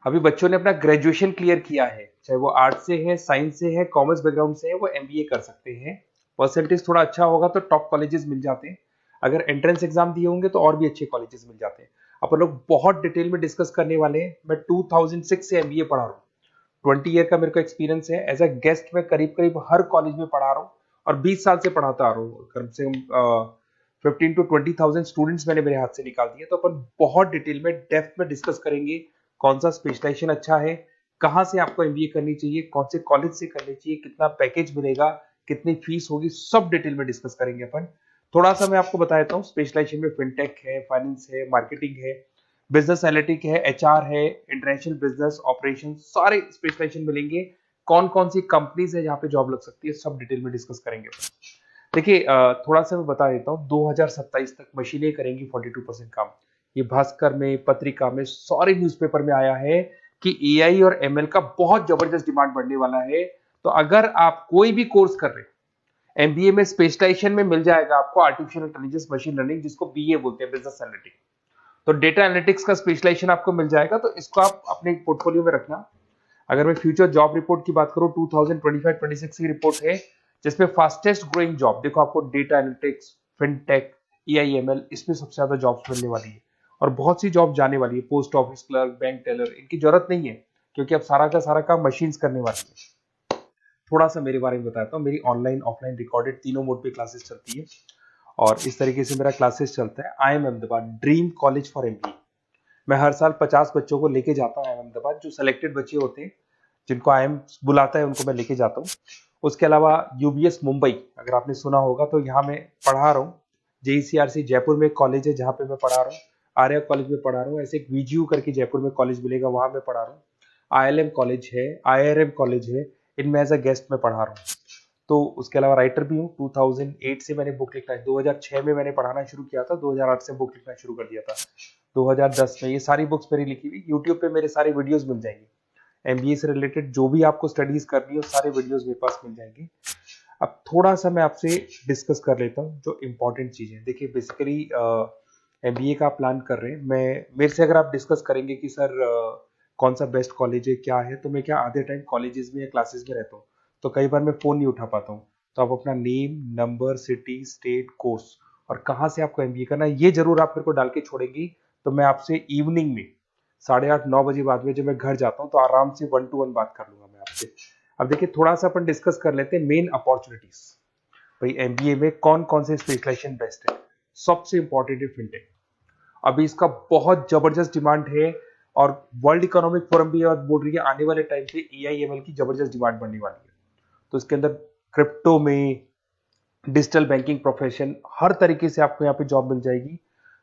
अभी बच्चों ने अपना ग्रेजुएशन क्लियर किया है, चाहे वो आर्ट से है, साइंस से है, कॉमर्स बैकग्राउंड से है, वो एमबीए कर सकते हैं। परसेंटेज थोड़ा अच्छा होगा तो टॉप कॉलेजेस मिल जाते हैं। अगर एंट्रेंस एग्जाम दिए होंगे तो और भी अच्छे कॉलेजेस मिल जाते हैं। अपन लोग बहुत डिटेल में डिस्कस करने वाले हैं। मैं 2006 से एमबीए पढ़ा रहा हूँ। 20 ईयर का मेरे को एक्सपीरियंस है। एज अ गेस्ट मैं करीब करीब हर कॉलेज में पढ़ा रहा हूँ और 20 साल से पढ़ाता आ रहा हूँ। कम से कम 15 to 20 थाउजेंड स्टूडेंट्स मैंने मेरे हाथ से निकाल दिए। तो अपन बहुत डिटेल में डेप्थ में डिस्कस करेंगे कौन सा स्पेशलाइजेशन अच्छा है, कहाँ से आपको एमबीए करनी चाहिए, कौन से कॉलेज से करनी चाहिए, कितना पैकेज मिलेगा, कितनी फीस होगी, सब डिटेल में डिस्कस करेंगे अपन। थोड़ा सा मैं आपको बता देता हूँ। स्पेशलाइजेशन में फिनटेक है, फाइनेंस है, मार्केटिंग है, बिजनेस एनालिटिक है, एचआर है, इंटरनेशनल बिजनेस ऑपरेशन, सारे स्पेशलाइजेशन मिलेंगे। कौन कौन सी कंपनीज है जहाँ पे जॉब लग सकती है, सब डिटेल में डिस्कस करेंगे। देखिए, थोड़ा सा मैं बता देता हूँ। 2027 तक मशीनें करेंगी 42% काम। ये भास्कर में, पत्रिका में, सारे न्यूज़पेपर में आया है कि एआई और एमएल का बहुत जबरदस्त डिमांड बढ़ने वाला है। तो अगर आप कोई भी कोर्स कर रहे हैं, एमबीए में स्पेशलाइजेशन में मिल जाएगा आपको आर्टिफिशियल इंटेलिजेंस, मशीन लर्निंग, जिसको बीए बोलते हैं, बिजनेस एनालिटिक्स। तो डेटा एनालिटिक्स का स्पेशलाइजेशन आपको मिल जाएगा, तो इसको आप अपने पोर्टफोलियो में रखना। अगर मैं फ्यूचर जॉब रिपोर्ट की बात करूं, 2025-26 की रिपोर्ट है, जिसमें फास्टेस्ट ग्रोइंग जॉब देखो आपको डेटा एनालिटिक्स, फिनटेक, ईआईएमएल, इसमें सबसे ज्यादा जॉब्स मिलने वाली है। और बहुत सी जॉब जाने वाली है। Post office clerk, bank teller, इनकी जरूरत नहीं है, क्योंकि अब सारा का सारा काम मशीन्स करने वाली है। थोड़ा सा मेरे बारे में बताता हूँ। मेरी ऑनलाइन ऑफलाइन रिकॉर्डेड तीनों मोड पे क्लासेस चलती है। और इस तरीके से मेरा क्लासेस चलता है। I am Ahmedabad dream college for MBA. मैं हर साल 50 बच्चों को लेके जाता हूँ अहमदाबाद। जो सिलेक्टेड बच्चे होते हैं, जिनको आईएम बुलाता है, उनको मैं लेके जाता हूँ। उसके अलावा यूबीएस मुंबई, अगर आपने सुना होगा, तो यहाँ मैं पढ़ा रहा हूँ। जेईसीआरसी जयपुर में एक कॉलेज है जहाँ पे मैं पढ़ा रहा हूँ। आर्या कॉलेज में पढ़ा रहा हूँ। ऐसे एक वीजीयू करके जयपुर में कॉलेज मिलेगा, वहां मैं पढ़ा रहा हूँ। आईएलएम कॉलेज है, आईआरएम कॉलेज है, इनमें एज अ गेस्ट में पढ़ा रहा हूँ। तो उसके अलावा राइटर भी हूँ। 2008 से मैंने बुक लिखना है। 2006 में मैंने पढ़ाना शुरू किया था, 2008 से बुक लिखना शुरू कर दिया था। 2010 में ये सारी बुक्स मेरी लिखी हुई यूट्यूब पे मेरे सारे वीडियोस मिल जाएंगे। एमबीए से रिलेटेड जो भी आपको स्टडीज करनी हो, सारे वीडियोस मेरे पास मिल जाएंगे। अब थोड़ा सा मैं आपसे डिस्कस कर लेता हूँ जो इंपॉर्टेंट चीजें। देखिए, बेसिकली एमबीए का प्लान कर रहे हैं, मैं मेरे से अगर आप डिस्कस करेंगे कि सर कौन सा बेस्ट कॉलेज है, क्या है, तो मैं क्या आधे टाइम कॉलेजेस में या क्लासेस में रहता हूँ, तो कई बार मैं फोन नहीं उठा पाता हूँ। तो आप अपना name, number, city, state, course और कहाँ से आपको एमबीए करना है, ये जरूर आप मेरे को डाल के छोड़ेंगी। तो मैं आपसे इवनिंग में 8:30-9 बजे बाद में जब मैं घर जाता हूँ, तो आराम से 1 to 1 बात कर लूंगा मैं आपसे। अब देखिए, थोड़ा सा अपन डिस्कस कर लेते हैं मेन अपॉर्चुनिटीज। भाई, एमबीए में कौन कौन से स्पेशलाइजेशन बेस्ट है। सबसे इंपॉर्टेंट है फिनटेक। अभी इसका बहुत जबरदस्त डिमांड है। और वर्ल्ड इकोनॉमिक फोरम भी ये बात बोल रही है, आने वाले टाइम पे एआईएमएल की जबरदस्त डिमांड बढ़ने वाली है। तो इसके अंदर क्रिप्टो में, डिजिटल बैंकिंग प्रोफेशन, हर तरीके से आपको यहाँ पे जॉब मिल जाएगी।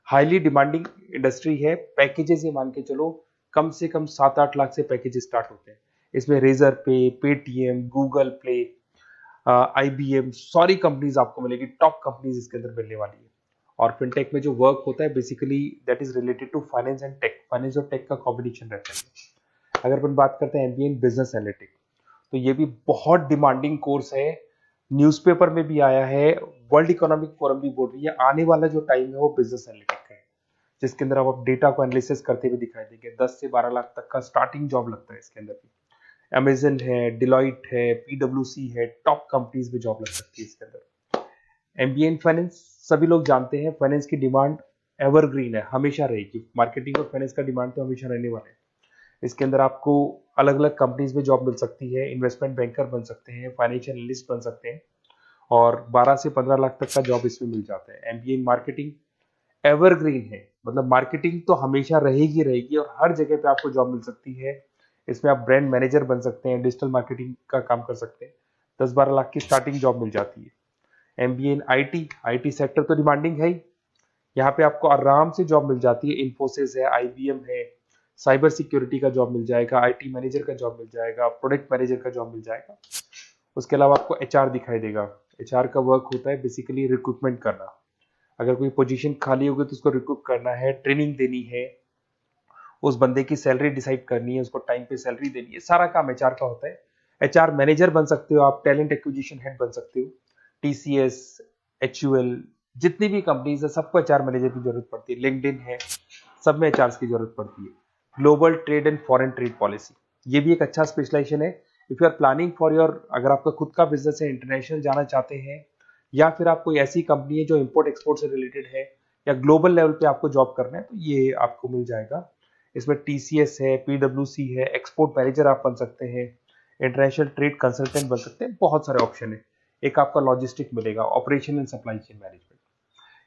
हाईली डिमांडिंग इंडस्ट्री है। पैकेजेस ये मान के चलो, कम से कम 7-8 लाख से पैकेजेस स्टार्ट होते हैं। इसमें रेजर पे, पेटीएम, गूगल प्ले, आईबीएम, सारी कंपनीज आपको मिलेगी। टॉप कंपनीज इसके अंदर मिलने वाली है। और फिनटेक में जो वर्क होता है, basically that is related to finance and tech. Finance और टेक का कॉम्बिनेशन रहता है। अगर अपन बात करते हैं एमबीए इन बिजनेस एनालिटिक्स, तो ये भी बहुत डिमांडिंग कोर्स है। न्यूज़पेपर में भी आया है, वर्ल्ड इकोनॉमिक फोरम भी बोल रही है आने वाला जो टाइम है वो बिजनेस एनालिटिक्स का है, जिसके अंदर आप डेटा को एनालिसिस करते हुए दिखाई देंगे। 10 से 12 लाख तक का स्टार्टिंग जॉब लगता है इसके अंदर भी। अमेजन है, डिलॉइट है, पीडब्ल्यूसी है, टॉप कंपनीज में जॉब लग सकती है इसके अंदर। एमबीए इन फाइनेंस, सभी लोग जानते हैं फाइनेंस की डिमांड एवरग्रीन है, हमेशा रहेगी। मार्केटिंग और फाइनेंस का डिमांड तो हमेशा रहने वाला है। इसके अंदर आपको अलग अलग कंपनीज में जॉब मिल सकती है। इन्वेस्टमेंट बैंकर बन सकते हैं, फाइनेंशियल एनालिस्ट बन सकते हैं, और 12 से 15 लाख तक का जॉब इसमें मिल जाता है। एमबीए इन मार्केटिंग एवरग्रीन है, मतलब मार्केटिंग तो हमेशा रहेगी रहेगी और हर जगह पे आपको जॉब मिल सकती है। इसमें आप ब्रांड मैनेजर बन सकते हैं, डिजिटल मार्केटिंग का काम कर सकते हैं। 10-12 लाख की स्टार्टिंग जॉब मिल जाती है। MBA in IT, IT sector तो डिमांडिंग है ही। यहाँ पे आपको आराम से जॉब मिल जाती है। इन्फोसिस है, आईबीएम है, साइबर सिक्योरिटी का जॉब मिल जाएगा, आईटी मैनेजर का जॉब मिल जाएगा, प्रोडक्ट मैनेजर का जॉब मिल जाएगा। उसके अलावा आपको एचआर दिखाई देगा। एचआर का वर्क होता है बेसिकली रिक्रूटमेंट करना। अगर कोई पोजीशन खाली होगी तो उसको रिक्रूट करना है, ट्रेनिंग देनी है, उस बंदे की सैलरी डिसाइड करनी है, उसको टाइम पे सैलरी देनी है, सारा काम एचआर का होता है। एचआर मैनेजर बन सकते हो आप, टैलेंट एक्विजिशन हेड बन सकते हो। टीसीएस, एचयूएल, जितनी भी कंपनीज है सबको एचआर मैनेजर की जरूरत पड़ती है। लिंक्डइन है, सब में एचआर की जरूरत पड़ती है। Global trade and foreign trade policy, ये भी एक अच्छा स्पेशलाइजेशन है। If you are planning for your, अगर आपका खुद का बिजनेस है, इंटरनेशनल जाना चाहते हैं, या फिर आप कोई ऐसी कंपनी है जो इंपोर्ट एक्सपोर्ट से रिलेटेड है, या ग्लोबल लेवल पे आपको जॉब करना है, तो ये आपको मिल जाएगा। इसमें टीसीएस है, पीडब्ल्यूसी है, एक्सपोर्ट मैनेजर आप बन सकते हैं, इंटरनेशनल ट्रेड कंसल्टेंट बन सकते हैं, बहुत सारे ऑप्शन है। एक आपका लॉजिस्टिक मिलेगा, operation and supply chain management,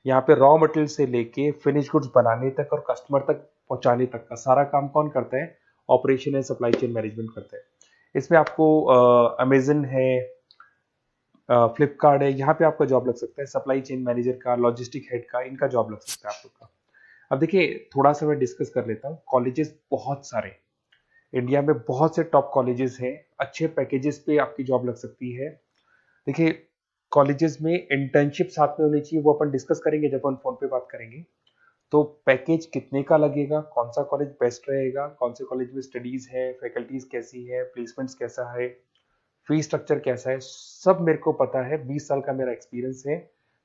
यहाँ पे रॉ मटेरियल से लेके फिनिश गुड्स बनाने तक और कस्टमर तक पहुंचाने तक का सारा काम कौन करता है? Operation and supply chain management करता है। इसमें आपको अमेजन है, फ्लिपकार्ट है, यहाँ पे आपका जॉब लग सकता है, सप्लाई चेन मैनेजर का, लॉजिस्टिक हेड का, इनका जॉब लग सकता है आप लोग का। अब देखिए, थोड़ा सा मैं डिस्कस कर लेता हूँ। कॉलेजेस बहुत सारे इंडिया में, बहुत से टॉप कॉलेजेस हैं, अच्छे पैकेजेस पे आपकी जॉब लग सकती है। देखिए, कॉलेजेस में इंटर्नशिप साथ में होनी चाहिए, वो अपन डिस्कस करेंगे जब अपन फोन पे बात करेंगे। तो पैकेज कितने का लगेगा, कौन सा कॉलेज बेस्ट रहेगा, कौन से कॉलेज में स्टडीज है, फैकल्टीज कैसी है, प्लेसमेंट्स कैसा है, फी स्ट्रक्चर कैसा है, सब मेरे को पता है, 20 साल का मेरा एक्सपीरियंस है।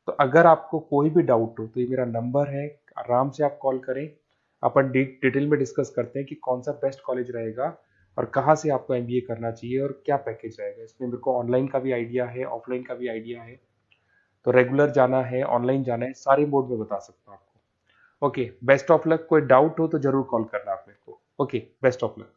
तो अगर आपको कोई भी डाउट हो तो ये मेरा नंबर है, आराम से आप कॉल करें, अपन डिटेल में डिस्कस करते हैं कि कौन सा बेस्ट कॉलेज रहेगा और कहाँ से आपको एमबीए करना चाहिए और क्या पैकेज रहेगा। इसमें मेरे को ऑनलाइन का भी आइडिया है, ऑफलाइन का भी आइडिया है, तो रेगुलर जाना है, ऑनलाइन जाना है, सारे मोड में बता सकता हूँ आपको। Okay, best of luck. कोई डाउट हो तो जरूर कॉल करना आप मेरे को। Okay, best of luck.